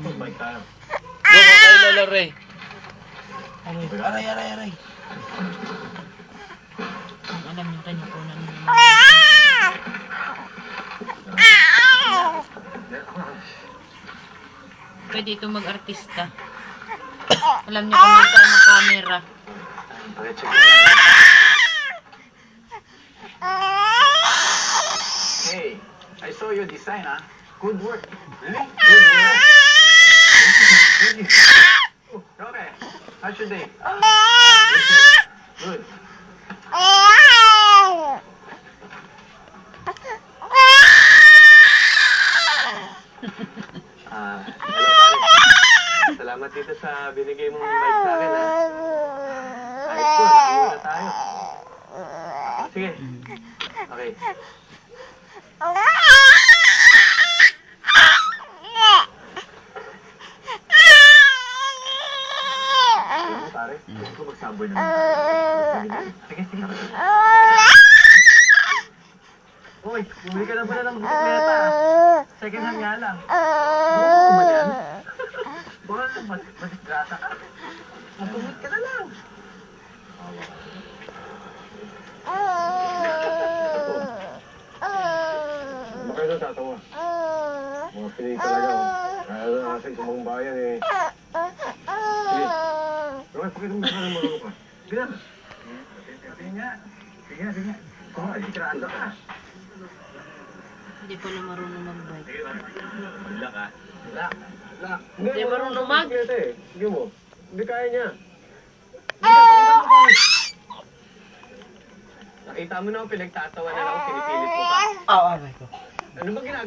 Magbike tayo. Doon ka kay Lola Ray. Aray. Alam niyo kinukunan niyo naman. Pwede ito mag-artista. Alam niyo kung magkano ng camera. Hey, I saw your design, huh? Good work. Really? Good work. Thank you. Okay, how's your day? Good. Hello, pare. Salamat dito sa binigay mong bike sa akin, ha? Ayos ko, nakita na tayo. Sige. Okay. Pare, gusto ko magsaboy na lang. Sige. Uy, bumili ka na pala ng bisikleta. Second hand nga lang. Gusto mo ba yan? Baka madisgrasa ka. Magkumit ka na lang. Bakit natatawa? Mga pinig talaga. Kaya na natin sa mga bayan eh. Sige. Bakit pakita mo ka na marunong ka? Sige na. Sige nga. Kung makasikiraan ka. Hindi pala marunong mag-bike. Lock. Hindi marunong mag? Sige mo. Hindi kaya niya. Nakita mo na ako, pinagtatawa na ako, pinipilit mo pa. Oo, aray ko. Ano ba ginagawa?